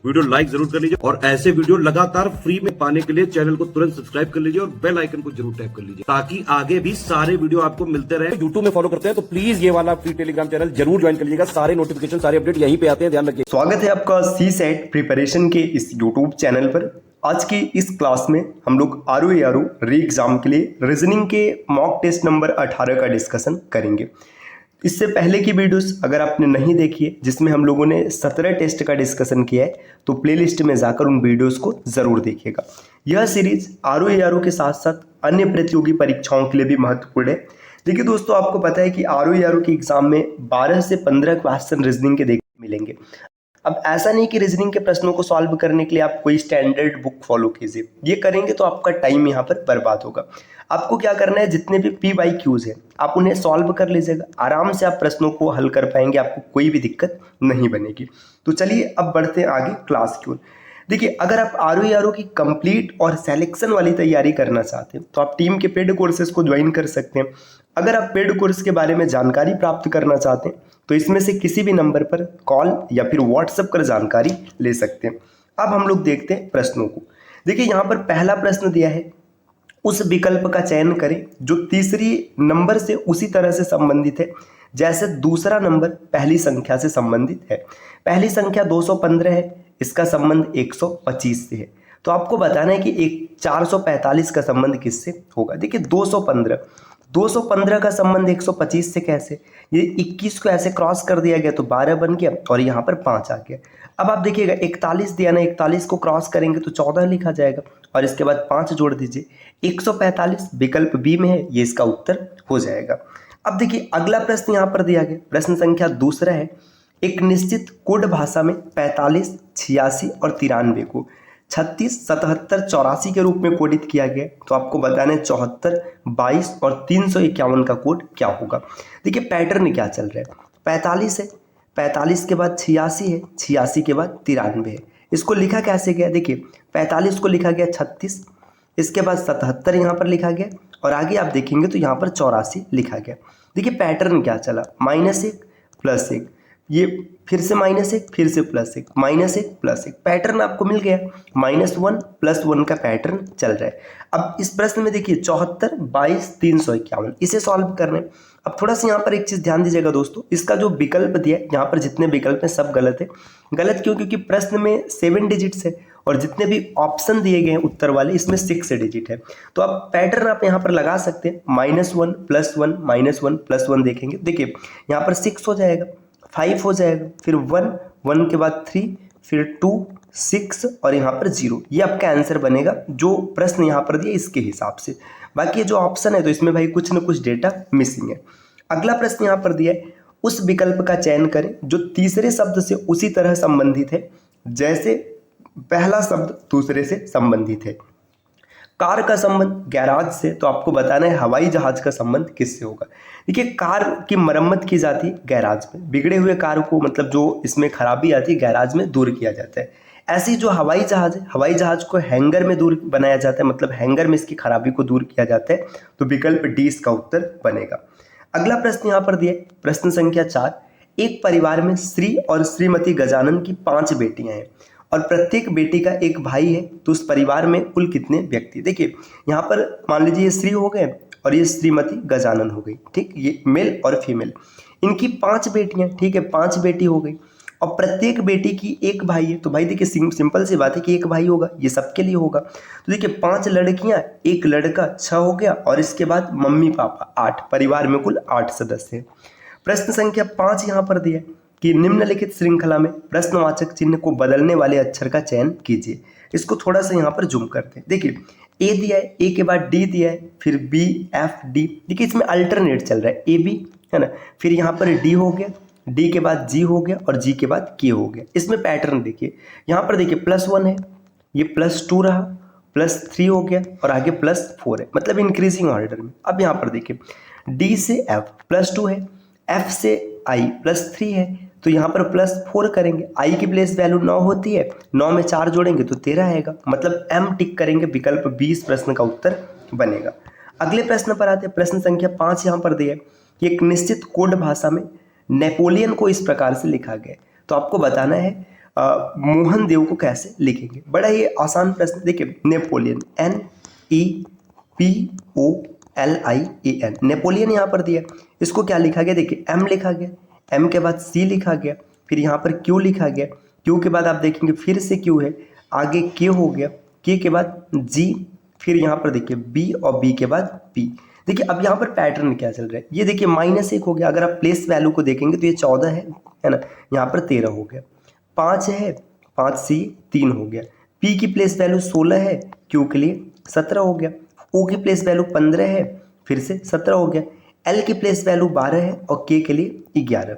Video like जरूर कर लीजिए और ऐसे वीडियो लगातार फ्री में पाने के लिए चैनल को तुरंत सब्सक्राइब कर लीजिए और बेल आइकन को जरूर टैप कर लीजिए ताकि आगे भी सारे वीडियो आपको मिलते रहे। यूट्यूब में फॉलो करते हैं तो प्लीज ये वाला फ्री टेलीग्राम चैनल जरूर ज्वाइन कर लीजिएगा। सारे नोटिफिकेशन सारे अपडेट यहीं पे आते हैं, ध्यान रखिए। स्वागत है आपका सी सेट प्रिपरेशन के इस यूट्यूब चैनल पर। आज की इस क्लास में हम लोग आरओ री एग्जाम के लिए रीजनिंग के मॉक टेस्ट नंबर 18 का डिस्कशन करेंगे। इससे पहले की वीडियोस अगर आपने नहीं देखी है जिसमें हम लोगों ने 17 टेस्ट का डिस्कशन किया है तो प्लेलिस्ट में जाकर उन वीडियोस को ज़रूर देखिएगा। यह सीरीज आरओ के साथ साथ अन्य प्रतियोगी परीक्षाओं के लिए भी महत्वपूर्ण है। देखिए दोस्तों, आपको पता है कि आरओ के एग्जाम में 12 से 15 क्वेश्चन रीजनिंग के देखने मिलेंगे। अब ऐसा नहीं कि रीजनिंग के प्रश्नों को सॉल्व करने के लिए आप कोई स्टैंडर्ड बुक फॉलो कीजिए, ये करेंगे तो आपका टाइम यहाँ पर बर्बाद होगा। आपको क्या करना है, जितने भी PYQs हैं आप उन्हें सॉल्व कर लीजिएगा, आराम से आप प्रश्नों को हल कर पाएंगे, आपको कोई भी दिक्कत नहीं बनेगी। तो चलिए अब बढ़ते हैं आगे क्लास की ओर। देखिए, अगर आप आरओ की कंप्लीट और सिलेक्शन वाली तैयारी करना चाहते हैं तो आप टीम के पेड कोर्सेज को ज्वाइन कर सकते हैं। अगर आप पेड कोर्स के बारे में जानकारी प्राप्त करना चाहते हैं तो इसमें से किसी भी नंबर पर कॉल या फिर व्हाट्सएप कर जानकारी ले सकते हैं। अब हम लोग देखते हैं प्रश्नों को। देखिए, यहाँ पर पहला प्रश्न दिया है, उस विकल्प का चयन करें जो तीसरी नंबर से उसी तरह से संबंधित है जैसे दूसरा नंबर पहली संख्या से संबंधित है। पहली संख्या 215 है, इसका संबंध 125 से है। तो आपको बताना है कि 445 का संबंध किससे होगा। देखिए, 215 का संबंध 125 से कैसे, ये 21 को ऐसे क्रॉस कर दिया गया तो 12 बन गया और यहाँ पर 5 आ गया। अब आप देखिएगा 41 दिया ना, 41 को क्रॉस करेंगे तो 14 लिखा जाएगा और इसके बाद 5 जोड़ दीजिए, 145 विकल्प बी में है, ये इसका उत्तर हो जाएगा। अब देखिए अगला प्रश्न यहाँ पर दिया गया, प्रश्न संख्या दूसरा है, एक निश्चित कोड भाषा में 45, 86 और 93 को 36, 77, 84 के रूप में कोडित किया गया। तो आपको बताना है 74, 22 और 351 का कोड क्या होगा। देखिए पैटर्न क्या चल रहा है, 45 है, 45 के बाद 86 है, 86 के बाद 93 है। इसको लिखा कैसे गया, देखिए 45 को लिखा गया 36, इसके बाद 77 यहाँ पर लिखा गया और आगे आप देखेंगे तो यहाँ पर 84 लिखा गया। देखिए पैटर्न क्या चला, -1 +1, ये फिर से -1 फिर से +1, -1 +1, पैटर्न आपको मिल गया। -1 +1 का पैटर्न चल रहा है। अब इस प्रश्न में देखिए 74, 22, 351, इसे सॉल्व करना है। अब थोड़ा सा यहाँ पर एक चीज़ ध्यान दीजिएगा दोस्तों, इसका जो विकल्प दिया है यहाँ पर जितने विकल्प हैं सब गलत है। गलत क्यों, क्योंकि प्रश्न में 7 डिजिट्स है और जितने भी ऑप्शन दिए गए हैं उत्तर वाले इसमें 6 डिजिट है। तो आप पैटर्न आप यहाँ पर लगा सकते हैं, -1 +1 -1 +1 देखेंगे। देखिए यहाँ पर 6 हो जाएगा, 5 हो जाएगा, फिर 1, 1 के बाद 3, फिर 2, 6 और यहाँ पर 0। ये आपका आंसर बनेगा जो प्रश्न यहाँ पर दिया इसके हिसाब से। बाकी जो ऑप्शन है तो इसमें भाई कुछ न कुछ डेटा मिसिंग है। अगला प्रश्न यहाँ पर दिया है, उस विकल्प का चयन करें जो तीसरे शब्द से उसी तरह संबंधित है जैसे पहला शब्द दूसरे से संबंधित है। कार का संबंध गैराज से, तो आपको बताना है हवाई जहाज का संबंध किससे होगा। देखिए कार की मरम्मत की जाती है गैराज में, बिगड़े हुए कार को मतलब जो इसमें खराबी आती है गैराज में दूर किया जाता है। ऐसी जो हवाई जहाज है, हवाई जहाज को हैंगर में दूर बनाया जाता है, मतलब हैंगर में इसकी खराबी को दूर किया जाता है। तो विकल्प डी इसका उत्तर बनेगा। अगला प्रश्न यहाँ पर दिया, प्रश्न संख्या 4, एक परिवार में श्री और श्रीमती गजानन की 5 बेटियां हैं और प्रत्येक बेटी का एक भाई है, तो उस परिवार में कुल कितने व्यक्ति। देखिए यहाँ पर मान लीजिए ये श्री हो गए और ये श्रीमती गजानन हो गई, ठीक, ये मेल और फीमेल, इनकी 5 बेटियां, ठीक है, 5 बेटी हो गई और प्रत्येक बेटी की एक भाई है। तो भाई देखिए सिंपल सी बात है कि एक भाई होगा, ये सबके लिए होगा। तो देखिए 5 लड़कियां, एक लड़का, 6 हो गया और इसके बाद मम्मी पापा 8, परिवार में कुल 8 सदस्य हैं। प्रश्न संख्या 5 यहाँ पर दिया है कि निम्नलिखित श्रृंखला में प्रश्नवाचक चिन्ह को बदलने वाले अक्षर का चयन कीजिए। इसको थोड़ा सा यहाँ पर जूम करते हैं। देखिए ए दिया है, ए के बाद डी दिया है, फिर बी, एफ, डी। देखिए इसमें अल्टरनेट चल रहा है, ए बी है ना, फिर यहाँ पर डी हो गया, डी के बाद जी हो गया और जी के बाद के हो गया। इसमें पैटर्न देखिए, यहाँ पर देखिए +1 है, ये +2 रहा, +3 हो गया और आगे +4 है, मतलब इंक्रीजिंग ऑर्डर में। अब यहाँ पर देखिए डी से एफ +2 है, एफ से आई +3 है, तो यहाँ पर +4 करेंगे। आई की प्लेस वैल्यू 9 होती है, 9 में 4 जोड़ेंगे तो 13 आएगा, मतलब एम टिक करेंगे, विकल्प 20 प्रश्न का उत्तर बनेगा। अगले प्रश्न पर आते हैं, प्रश्न संख्या 5 यहाँ पर दिया है कि एक निश्चित कोड भाषा में नेपोलियन को इस प्रकार से लिखा गया। तो आपको बताना है मोहन देव को कैसे लिखेंगे? बड़ा ही आसान प्रश्न। देखिए नेपोलियन, NEPOLIAN, नेपोलियन यहाँ पर दिया, इसको क्या लिखा गया? देखिए M लिखा गया, M के बाद C लिखा गया, फिर यहाँ पर Q लिखा गया, Q के बाद आप देखेंगे फिर से Q है, आगे K हो गया, K के बाद G, फिर यहाँ पर देखिए B और B के बाद P। देखिए अब यहाँ पर पैटर्न क्या चल रहा है, ये देखिए -1 हो गया। अगर आप प्लेस वैल्यू को देखेंगे तो ये 14 है ना, यहाँ पर 13 हो गया, 5 है, 5C 3 हो गया, P की प्लेस वैल्यू 16 है, Q के लिए 17 हो गया, O की प्लेस वैल्यू 15 है, फिर से 17 हो गया, L की प्लेस वैल्यू 12 है और K के लिए 11,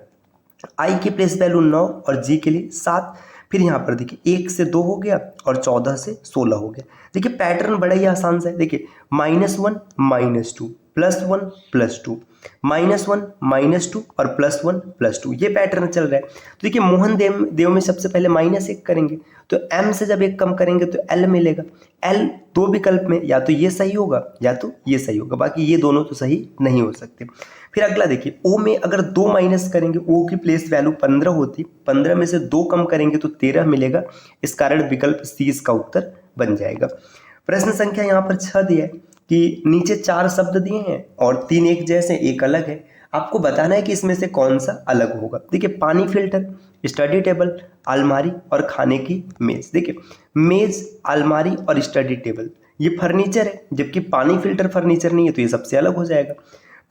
I की प्लेस वैल्यू 9 और G के लिए 7। फिर यहाँ पर देखिए 1 से 2 हो गया और 14 से 16 हो गया। देखिए पैटर्न बड़ा ही आसान सा है। देखिए -1 -2 +1 +2 -1 -2 और +1 +2, ये पैटर्न चल रहा है। तो देखिए मोहन देव में सबसे पहले -1 करेंगे तो M से जब 1 कम करेंगे तो L मिलेगा। L दो विकल्प में या तो ये सही होगा या तो ये सही होगा, बाकी ये दोनों तो सही नहीं हो सकते। फिर अगला देखिए O में अगर 2 माइनस करेंगे, O की प्लेस वैल्यू 15 होती, 15 में से 2 कम करेंगे तो 13 मिलेगा। इस कारण विकल्प C इसका उत्तर बन जाएगा। प्रश्न संख्या यहाँ पर 6 दिया है कि नीचे 4 शब्द दिए हैं और 3 एक जैसे एक अलग है, आपको बताना है कि इसमें से कौन सा अलग होगा। देखिए पानी फिल्टर, स्टडी टेबल, अलमारी और खाने की मेज। देखिए मेज, अलमारी और स्टडी टेबल ये फर्नीचर है, जबकि पानी फिल्टर फर्नीचर नहीं है, तो ये सबसे अलग हो जाएगा।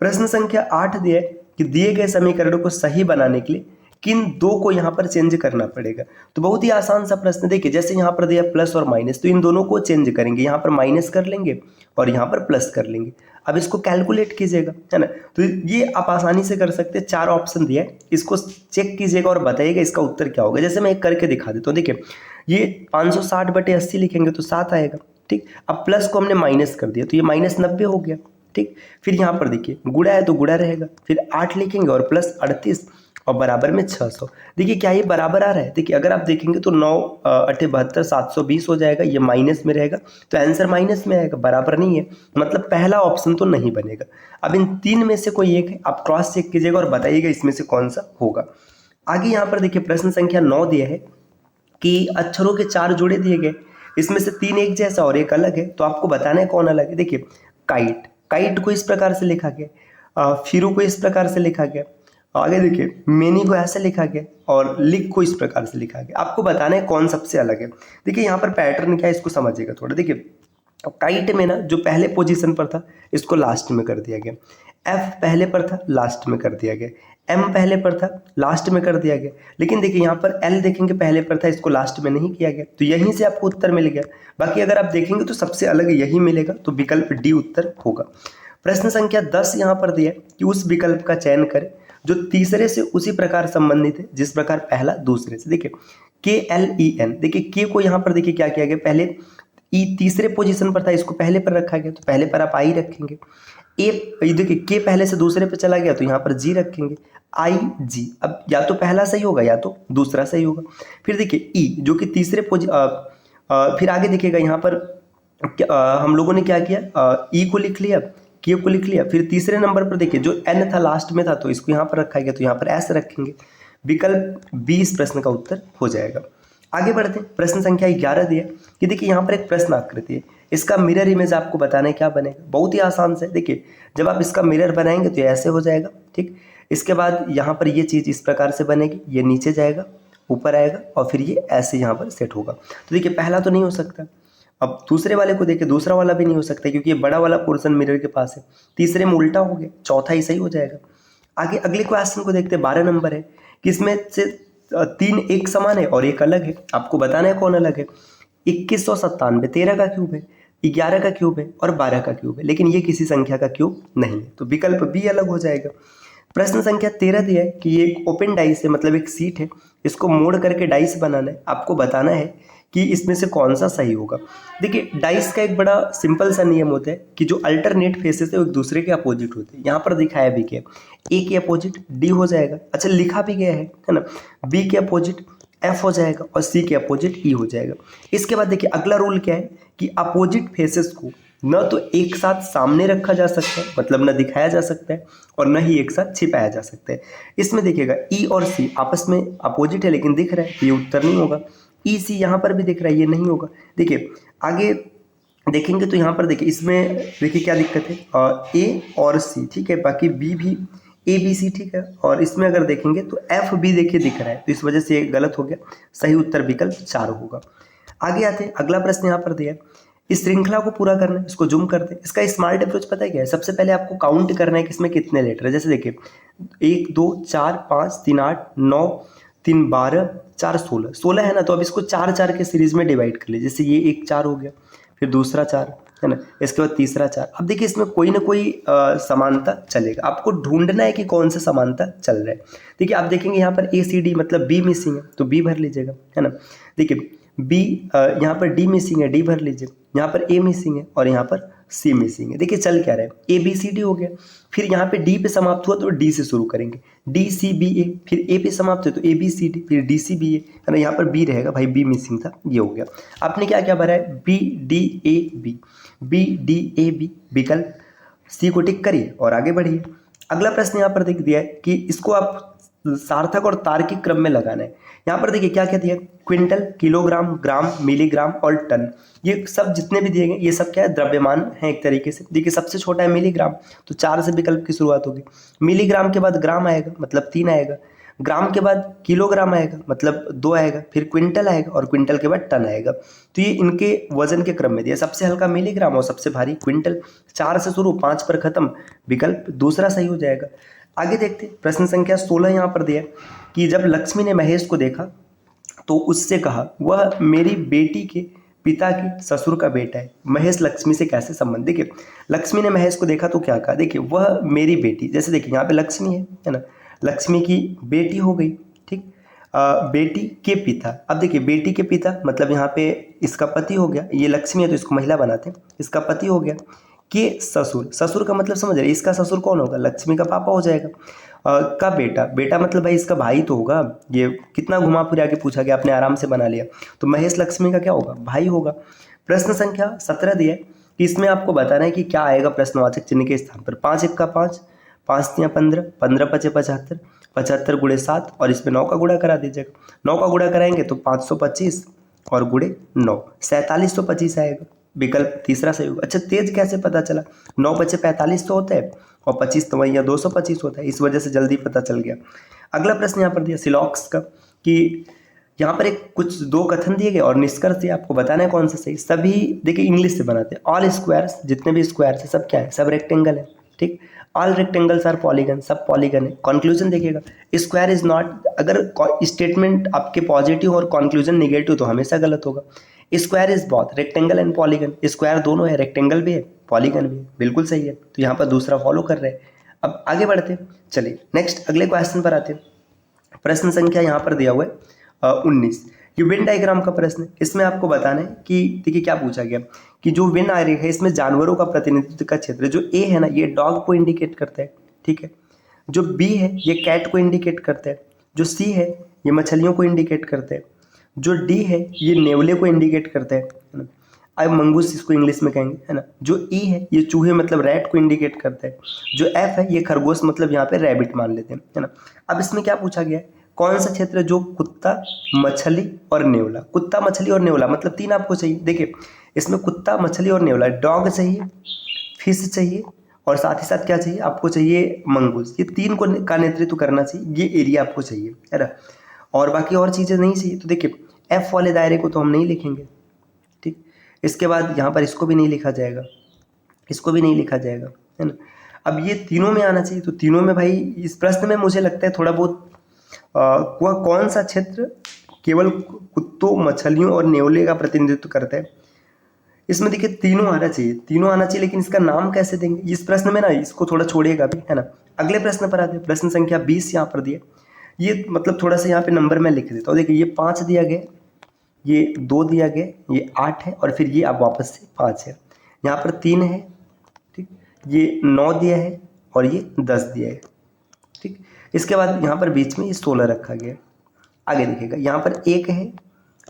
प्रश्न संख्या 8 दिया है कि दिए गए समीकरणों को सही बनाने के लिए किन दो को यहाँ पर चेंज करना पड़ेगा। तो बहुत ही आसान सा प्रश्न। देखिए जैसे यहाँ पर दिया प्लस और माइनस, तो इन दोनों को चेंज करेंगे, यहाँ पर माइनस कर लेंगे और यहाँ पर प्लस कर लेंगे। अब इसको कैलकुलेट कीजिएगा, है ना, तो ये आप आसानी से कर सकते हैं। 4 ऑप्शन दिया है, इसको चेक कीजिएगा और बताइएगा इसका उत्तर क्या होगा। जैसे मैं एक करके दिखा देता हूँ। देखिए ये 560/80 लिखेंगे तो 7 आएगा, ठीक। अब प्लस को हमने माइनस कर दिया तो ये -90 हो गया, ठीक। फिर यहाँ पर देखिए गुणा है तो गुणा रहेगा, फिर 8 लिखेंगे और प्लस 38 और बराबर में 600। देखिए क्या ये बराबर आ रहा है? देखिए अगर आप देखेंगे तो 9 8 72 720 हो जाएगा, ये माइनस में रहेगा तो आंसर माइनस में आएगा, बराबर नहीं है, मतलब पहला ऑप्शन तो नहीं बनेगा। अब इन 3 में से कोई एक है, आप क्रॉस चेक कीजिएगा और बताइएगा इसमें से कौन सा होगा। आगे यहाँ पर देखिए प्रश्न संख्या 9 दिया है कि अक्षरों के 4 जोड़े दिए गए, इसमें से 3 एक जैसा और एक अलग है, तो आपको बताना है कौन अलग है। देखिए काइट, काइट को इस प्रकार से लिखा गया, फिरू को इस प्रकार से लिखा गया, आगे देखिए मेनी को ऐसे लिखा गया और लिख को इस प्रकार से लिखा गया। आपको बताना है कौन सबसे अलग है। देखिए यहाँ पर पैटर्न क्या है इसको समझिएगा थोड़ा। देखिए काइट में ना जो पहले पोजीशन पर था इसको लास्ट में कर दिया गया, F पहले पर था लास्ट में कर दिया गया, M पहले पर था लास्ट में कर दिया गया, लेकिन देखिए यहाँ पर L देखेंगे पहले पर था, इसको लास्ट में नहीं किया गया, तो यहीं से आपको उत्तर मिल गया। बाकी अगर आप देखेंगे तो सबसे अलग यही मिलेगा, तो विकल्प D उत्तर होगा। प्रश्न संख्या 10 यहाँ पर दिया कि उस विकल्प का चयन करें जो तीसरे से उसी प्रकार संबंधित है जिस प्रकार पहला दूसरे से। देखिए KLEN, देखिए K को यहाँ पर देखिए क्या किया गया, पहले E तीसरे पोजीशन पर था, इसको पहले पर रखा गया, तो पहले पर आप I रखेंगे। A देखिए K पहले से दूसरे पे चला गया तो यहाँ पर G रखेंगे, IG। अब या तो पहला सही होगा या तो दूसरा सही होगा। फिर देखिए E जो कि तीसरे फिर आगे देखिएगा यहाँ पर हम लोगों ने क्या किया, E को लिख लिया, K को लिख लिया, फिर तीसरे नंबर पर देखिए जो N था लास्ट में था तो इसको यहाँ पर रखा गया, तो यहाँ पर S रखेंगे। विकल्प B इस प्रश्न का उत्तर हो जाएगा। आगे बढ़ते हैं। प्रश्न संख्या 11 दिया कि देखिए यहाँ पर एक प्रश्न आकृति है, इसका मिरर इमेज आपको बताना है क्या बनेगा। बहुत ही आसान से, देखिए जब आप इसका मिरर बनाएंगे तो ऐसे हो जाएगा, ठीक। इसके बाद यहाँ पर ये चीज़ इस प्रकार से बनेगी, ये नीचे जाएगा ऊपर आएगा और फिर ये ऐसे यहाँ पर सेट होगा। तो देखिए पहला तो नहीं हो सकता, अब दूसरे वाले को देखिए दूसरा वाला भी नहीं हो सकता क्योंकि ये बड़ा वाला पोर्शन मिरर के पास है, तीसरे में उल्टा हो गया, चौथा ही सही हो जाएगा। आगे अगले क्वेश्चन को देखते हैं, 12 नंबर है कि इसमें से 3 एक समान है और एक अलग है, आपको बताना है कौन अलग है। 2197 13 का क्यूब है, 11 का क्यूब है और 12 का क्यूब है, लेकिन ये किसी संख्या का क्यूब नहीं है, तो विकल्प बी अलग हो जाएगा। प्रश्न संख्या 13 दिया है कि ये एक ओपन डाइस है, मतलब एक सीट है, इसको मोड़ करके डाइस बनाना है, आपको बताना है कि इसमें से कौन सा सही होगा। देखिए डाइस का एक बड़ा सिंपल सा नियम होता है कि जो अल्टरनेट फेसेस है वो एक दूसरे के अपोजिट होते हैं। यहाँ पर दिखाया भी क्या, ए के अपोजिट डी हो जाएगा, अच्छा लिखा भी गया है ना, बी के अपोजिट एफ हो जाएगा और सी के अपोजिट ई हो जाएगा। इसके बाद देखिए अगला रूल क्या है कि अपोजिट फेसेस को न तो एक साथ सामने रखा जा सकता है, मतलब न दिखाया जा सकता है, और न ही एक साथ छिपाया जा सकता है। इसमें देखिएगा ई और सी आपस में अपोजिट है लेकिन दिख रहा है, ये उत्तर नहीं होगा। ई सी यहाँ पर भी दिख रहा है, ये नहीं होगा। देखिए आगे देखेंगे तो यहाँ पर देखिए, इसमें देखिए क्या दिक्कत है, ए और सी ठीक है, बाकी बी भी ए बी सी ठीक है, और इसमें अगर देखेंगे तो एफ बी देखिए दिख रहा है, तो इस वजह से ये गलत हो गया। सही उत्तर विकल्प 4 होगा। आगे आते हैं, अगला प्रश्न यहाँ पर दिया है, इस श्रृंखला को पूरा करना है, इसको जूम करते हैं। इसका स्मार्ट अप्रोच पता है क्या है? सबसे पहले आपको काउंट करना है कि इसमें कितने लेटर है। जैसे देखिए 1 2 4 5 3 8 9 3 12 4 16 16 है ना, तो अब इसको 4 4 के सीरीज में डिवाइड कर लीजिए। जैसे ये एक 4 हो गया, फिर दूसरा 4 है ना, इसके बाद तीसरा 4। अब देखिए इसमें कोई ना कोई समानता चलेगा, आपको ढूंढना है कि कौन सा समानता चल रहा है। देखिए आप देखेंगे यहाँ पर ए सी डी मतलब बी मिसिंग है, तो बी भर लीजिएगा, है ना। देखिए बी यहाँ पर डी मिसिंग है, डी भर लीजिए। यहाँ पर ए मिसिंग है और यहाँ पर सी मिसिंग है। देखिए चल क्या रहा है, ए बी सी डी हो गया, फिर यहाँ पे डी पे समाप्त हुआ तो डी से शुरू करेंगे, डी सी बी ए, फिर ए पे समाप्त हुआ तो ए बी सी डी, फिर डी सी बी ए, है ना। यहाँ पर बी रहेगा भाई, बी मिसिंग था, ये हो गया। आपने क्या क्या भरा है, B D A B, B D A B, विकल्प सी को टिक करिए और आगे बढ़िए। अगला प्रश्न यहाँ पर देख दिया है कि इसको आप सार्थक और तार्किक क्रम में लगाना है। यहाँ पर देखिए क्या क्या दिया, क्विंटल, किलोग्राम, ग्राम, मिलीग्राम और टन, ये सब जितने भी दिए गए ये सब क्या है, द्रव्यमान है एक तरीके से। देखिए सबसे छोटा है मिलीग्राम, तो 4 से विकल्प की शुरुआत होगी। मिलीग्राम के बाद ग्राम आएगा मतलब 3 आएगा, ग्राम के बाद किलोग्राम आएगा मतलब 2 आएगा, फिर क्विंटल आएगा और क्विंटल के बाद टन आएगा। तो ये इनके वजन के क्रम में दिया, सबसे हल्का मिलीग्राम और सबसे भारी क्विंटल। 4 से शुरू 5 पर खत्म, विकल्प दूसरा सही हो जाएगा। आगे देखते हैं, प्रश्न संख्या 16 यहाँ पर दिया कि जब लक्ष्मी ने महेश को देखा तो उससे कहा वह मेरी बेटी के पिता के ससुर का बेटा है। महेश लक्ष्मी से कैसे संबंध। देखिए लक्ष्मी ने महेश को देखा तो क्या कहा, देखिए वह मेरी बेटी, जैसे देखिए यहाँ पे लक्ष्मी है ना, लक्ष्मी की बेटी हो गई, ठीक। बेटी के पिता, अब देखिए बेटी के पिता मतलब यहाँ पे इसका पति हो गया, ये लक्ष्मी है तो इसको महिला बनाते हैं, इसका पति हो गया। के ससुर, ससुर का मतलब समझ रहे, इसका ससुर कौन होगा, लक्ष्मी का पापा हो जाएगा। का बेटा, बेटा मतलब भाई इसका भाई तो होगा। ये कितना घुमा फिरा के पूछा गया, आपने आराम से बना लिया। तो महेश लक्ष्मी का क्या होगा, भाई होगा। प्रश्न संख्या 17 दिया कि इसमें आपको बताना है कि क्या आएगा प्रश्नवाचक चिन्ह के स्थान पर। 5 1 का 5, 5 3 15, 15 5 75, 75 गुणे 7 और इसमें 9 का गुणा करा दीजिएगा। 9 का गुणा कराएंगे तो 525 और गुणे 9 4725 आएगा, विकल्प तीसरा सही होगा। अच्छा तेज कैसे पता चला, 9 बचे 45 तो होता है और 25 तो वही 225 होता है, इस वजह से जल्दी पता चल गया। अगला प्रश्न यहाँ पर दिया सिलॉक्स का कि यहाँ पर एक कुछ 2 कथन दिए गए और निष्कर्ष दिया, आपको बताना है कौन सा सही। सभी देखिए इंग्लिश से बनाते हैं, ऑल स्क्वायर्स, जितने भी स्क्वायर्स है सब क्या है, सब रेक्टेंगल है, ठीक। ऑल रेक्टेंगल्स आर पॉलीगन, सब पॉलीगन है। कंक्लूजन देखिएगा, स्क्वायर इज नॉट, अगर स्टेटमेंट आपके पॉजिटिव और कंक्लूजन नेगेटिव तो हमेशा गलत होगा। Square is both rectangle and polygon, square दोनों है, रेक्टेंगल भी है पॉलीगन भी है, बिल्कुल सही है। तो यहाँ पर दूसरा फॉलो कर रहे हैं। अब आगे बढ़ते हैं, चलिए नेक्स्ट अगले क्वेश्चन पर आते हैं। प्रश्न संख्या यहाँ पर दिया हुआ है 19, ये वेन डायग्राम का प्रश्न है। इसमें आपको बताना है कि देखिए क्या पूछा गया कि जो वेन आरेख है इसमें जानवरों का प्रतिनिधित्व का क्षेत्र, जो ए है ना ये डॉग को इंडिकेट करता है, ठीक है। जो बी है ये कैट को इंडिकेट करता है, जो सी है ये मछलियों को इंडिकेट करता है, जो डी है ये नेवले को इंडिकेट करता है ना, अब मंगूस इसको इंग्लिश में कहेंगे, है ना। जो ई है ये चूहे मतलब रैट को इंडिकेट करता है, जो एफ है ये खरगोश मतलब यहाँ पे रैबिट मान लेते हैं, है ना। अब इसमें क्या पूछा गया है, कौन सा क्षेत्र जो कुत्ता, मछली और नेवला, कुत्ता मछली और नेवला मतलब 3 आपको चाहिए। देखिए इसमें कुत्ता, मछली और नेवला, डॉग चाहिए, फिश चाहिए और साथ ही साथ क्या चाहिए आपको, चाहिए मंगूस। ये 3 को का नेतृत्व करना चाहिए, ये एरिया आपको चाहिए, है ना। और बाकी और चीज़ें नहीं चाहिए। तो देखिए एफ वाले दायरे को तो हम नहीं लिखेंगे, ठीक। इसके बाद यहाँ पर इसको भी नहीं लिखा जाएगा, इसको भी नहीं लिखा जाएगा, है ना। अब ये तीनों में आना चाहिए। तो तीनों में भाई इस प्रश्न में मुझे लगता है थोड़ा बहुत वह कौन सा क्षेत्र केवल कुत्तों, मछलियों और नेवले का प्रतिनिधित्व करता है। इसमें देखिए तीनों आना चाहिए, तीनों आना चाहिए, लेकिन इसका नाम कैसे देंगे इस प्रश्न में ना, इसको थोड़ा छोड़िएगा भी, है ना। अगले प्रश्न पर आते हैं, प्रश्न संख्या 20 यहाँ पर दिया। ये मतलब थोड़ा सा यहाँ पे नंबर मैं लिख देता हूँ। देखिए ये 5 दिया गया, ये 2 दिया गया, ये 8 है और फिर ये अब वापस से 5 है। यहाँ पर 3 है, ठीक। ये 9 दिया है और ये 10 दिया है, ठीक। इसके बाद यहाँ पर बीच में ये 16 रखा गया। आगे देखिएगा यहाँ पर 1 है,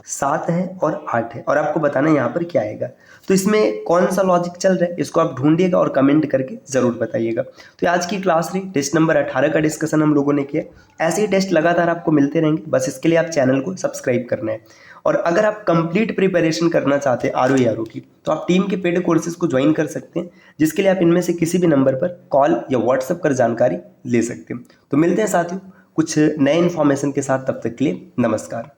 7 है और 8 है और आपको बताना है यहाँ पर क्या आएगा। तो इसमें कौन सा लॉजिक चल रहा है इसको आप ढूंढिएगा और कमेंट करके ज़रूर बताइएगा। तो आज की क्लास रही टेस्ट नंबर 18 का डिस्कशन हम लोगों ने किया। ऐसे ही टेस्ट लगातार आपको मिलते रहेंगे, बस इसके लिए आप चैनल को सब्सक्राइब करना है। और अगर आप कंप्लीट प्रिपरेशन करना चाहते हैं आरओ की, तो आप टीम के पेड कोर्सेज को ज्वाइन कर सकते हैं, जिसके लिए आप इनमें से किसी भी नंबर पर कॉल या व्हाट्सएप कर जानकारी ले सकते हैं। तो मिलते हैं साथियों कुछ नए इन्फॉर्मेशन के साथ, तब तक के लिए नमस्कार।